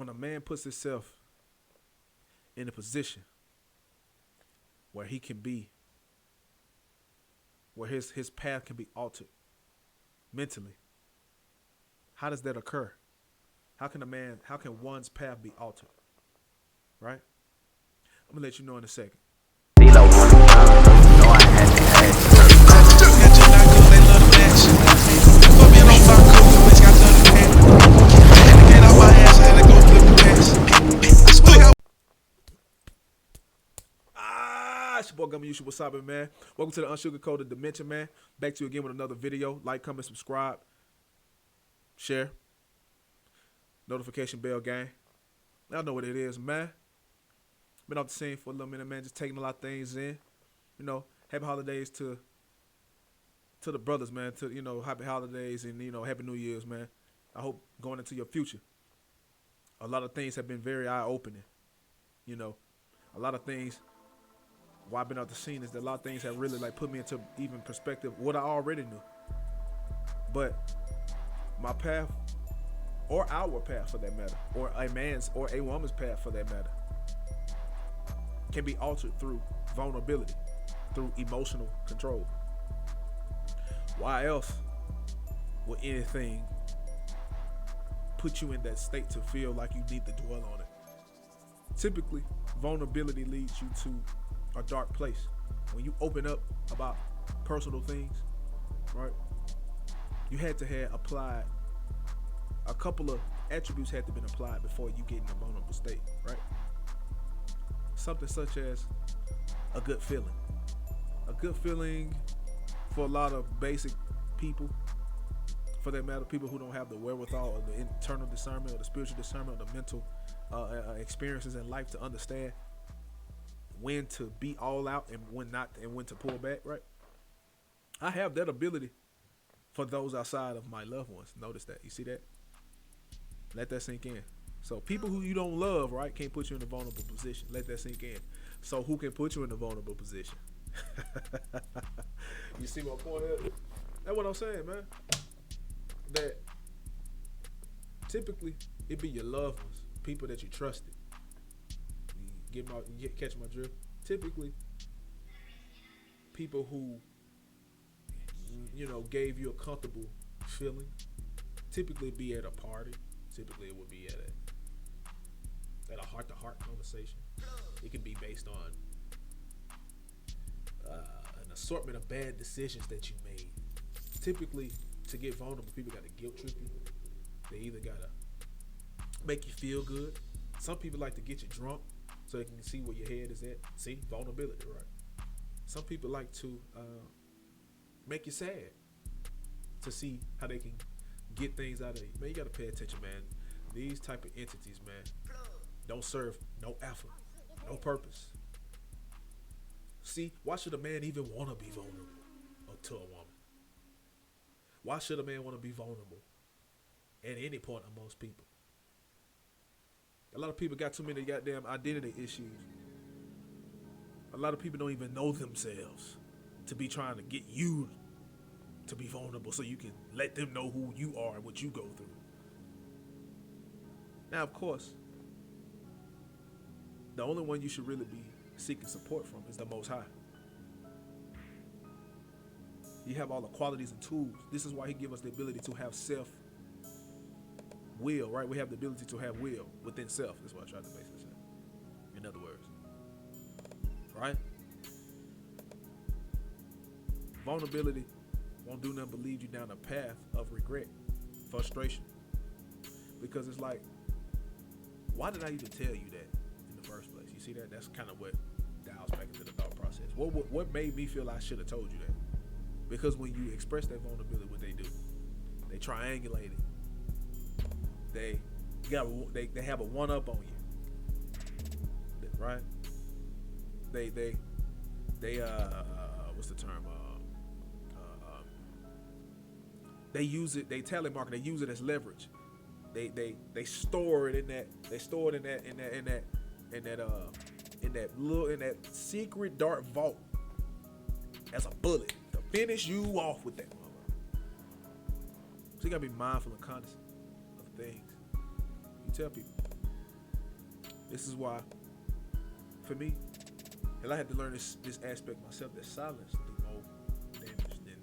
when a man puts himself in a position where he can be, where his path can be altered mentally, how does that occur? How can one's path be altered? Right? I'm gonna let you know in a second. It's your boy Gummy Yusha. What's up, man? Welcome to the Unsugarcoated Dimension, man. Back to you again with another video. Like, comment, subscribe, share, notification bell, gang. Y'all know what it is, man. Been off the scene for a little minute, man. Just taking a lot of things in. You know, happy holidays to the brothers, man. To, you know, happy holidays and, you know, happy New Year's, man. I hope going into your future, a lot of things have been very eye-opening. You know, a lot of things. Why I've been off the scene is that a lot of things have really like put me into even perspective what I already knew. But my path, or our path for that matter, or a man's or a woman's path for that matter, can be altered through vulnerability, through emotional control. Why else would anything put you in that state to feel like you need to dwell on it? Typically, vulnerability leads you to a dark place. When you open up about personal things, right? You had to have applied a couple of attributes had to been applied before you get in a vulnerable state, right? Something such as a good feeling. A good feeling for a lot of basic people, for that matter, people who don't have the wherewithal or the internal discernment or the spiritual discernment or the mental experiences in life to understand when to be all out and when not, and when to pull back, right? I have that ability for those outside of my loved ones. Notice that. You see that? Let that sink in. So people who you don't love, right, can't put you in a vulnerable position. Let that sink in. So who can put you in a vulnerable position? You see my point here? That's what I'm saying, man. That typically it be your loved ones, people that you trusted. Catch my drift. Typically, people who, you know, gave you a comfortable feeling. Typically, be at a party. Typically, it would be at a heart-to-heart conversation. It can be based on an assortment of bad decisions that you made. Typically, to get vulnerable, people got to guilt trip you. They either gotta make you feel good. Some people like to get you drunk so they can see where your head is at. See, vulnerability, right? Some people like to make you sad to see how they can get things out of you. Man, you gotta pay attention, man. These type of entities, man, don't serve no effort, no purpose. See, why should a man even want to be vulnerable to a woman? Why should a man want to be vulnerable at any point of most people? A lot of people got too many goddamn identity issues. A lot of people don't even know themselves to be trying to get you to be vulnerable so you can let them know who you are and what you go through. Now, of course, the only one you should really be seeking support from is the Most High. You have all the qualities and tools. This is why he gives us the ability to have self-will, right? We have the ability to have will within self. That's what I tried to basically say. In other words, right? Vulnerability won't do nothing but lead you down a path of regret, frustration. Because it's like, why did I even tell you that in the first place? You see that? That's kind of what dials back into the thought process. What made me feel I should have told you that? Because when you express that vulnerability, what they do, they triangulate it. They have a one-up on you, right? They what's the term? They use it. They telemarket. They use it as leverage. They store it in that. They store it in that secret dark vault as a bullet to finish you off with that mother. So you gotta be mindful and conscious of things you tell people. This is why, for me, and I had to learn this aspect myself, that silence do more damage than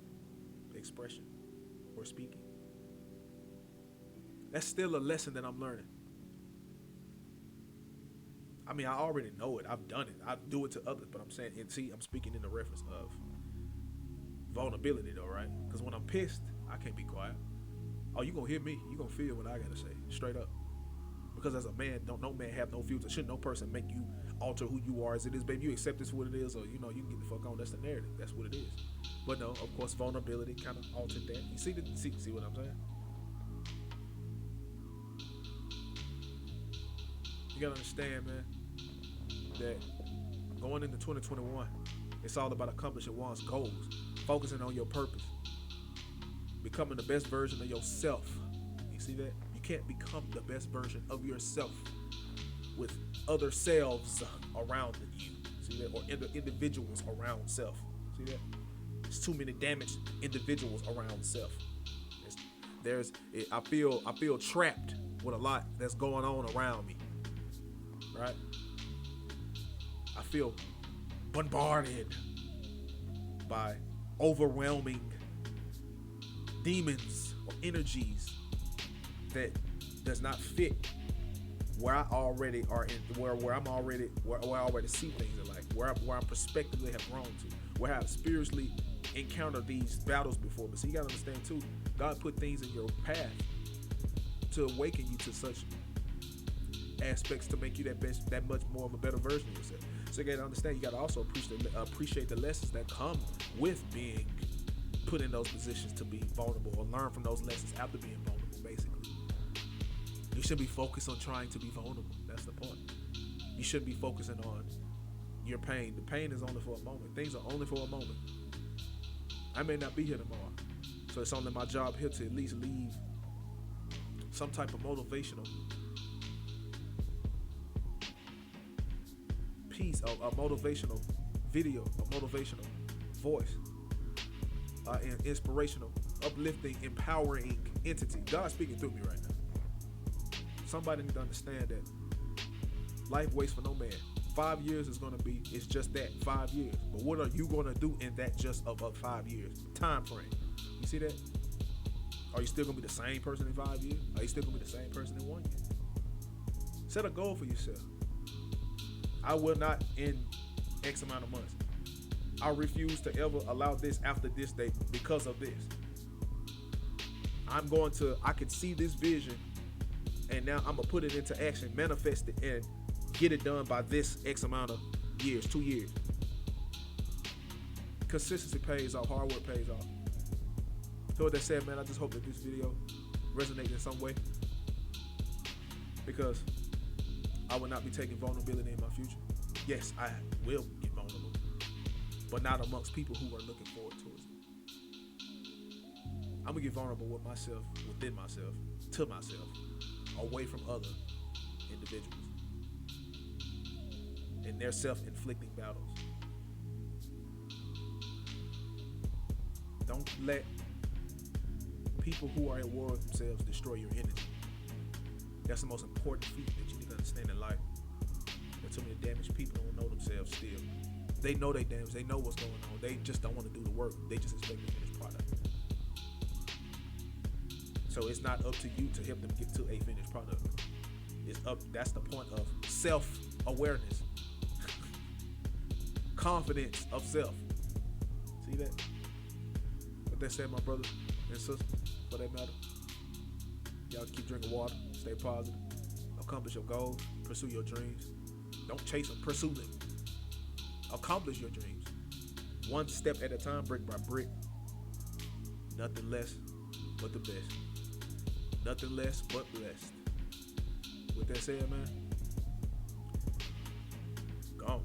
expression or speaking. That's still a lesson that I'm learning. I mean, I already know it. I've done it. I do it to others, but I'm saying, and see, I'm speaking in the reference of vulnerability, though, right? Because when I'm pissed, I can't be quiet. Oh, you gonna hear me? You gonna feel what I gotta say, straight up. Because as a man, don't no man have no filter. Should no person make you alter who you are as it is, baby. You accept this for what it is, or you can get the fuck on. That's the narrative. That's what it is. But no, of course, vulnerability kind of altered that. You see what I'm saying? You gotta understand, man, that going into 2021, it's all about accomplishing one's goals, focusing on your purpose, becoming the best version of yourself. You see that? You can't become the best version of yourself with other selves around you. See that? Or individuals around self. See that? There's too many damaged individuals around self. I feel trapped with a lot that's going on around me. Right? I feel bombarded by overwhelming demons or energies that does not fit where I already are in, where I already see things in life, where I prospectively have grown to, where I've spiritually encountered these battles before. But see, you gotta understand too, God put things in your path to awaken you to such aspects to make you that much more of a better version of yourself. So you gotta understand, you gotta also appreciate the lessons that come with being put in those positions to be vulnerable, or learn from those lessons after being vulnerable, basically. You should be focused on trying to be vulnerable. That's the point. You shouldn't be focusing on your pain. The pain is only for a moment. Things are only for a moment. I may not be here tomorrow. So it's only my job here to at least leave some type of motivational piece, a motivational video, a motivational voice, an inspirational, uplifting, empowering entity. God's speaking through me right now. Somebody need to understand that life waits for no man. 5 years it's just that, 5 years. But what are you gonna do in that just of 5 years time frame? You see that? Are you still gonna be the same person in 5 years? Are you still gonna be the same person in 1 year? Set a goal for yourself. I will not in X amount of months. I refuse to ever allow this after this date because of this. I can see this vision, and now I'm gonna put it into action, manifest it, and get it done by this X amount of years, 2 years. Consistency pays off, hard work pays off. So with that said, man, I just hope that this video resonates in some way, because I will not be taking vulnerability in my future. Yes, I will get vulnerable, but not amongst people who are looking forward towards it. I'm gonna get vulnerable with myself, within myself, to myself, away from other individuals in their self-inflicting battles. Don't let people who are at war with themselves destroy your energy. That's the most important feat that you need to understand in life. There's too many damaged people who don't know themselves still. They know they damaged. They know what's going on. They just don't want to do the work. They just expect the finished product. So it's not up to you to help them get to a finished product. It's up. That's the point of self-awareness, confidence of self. See that? With that said, my brothers and sisters, for that matter, y'all keep drinking water, stay positive, accomplish your goals, pursue your dreams. Don't chase them, pursue them. Accomplish your dreams. One step at a time, brick by brick. Nothing less but the best. Nothing less but blessed. With that said, man, gone.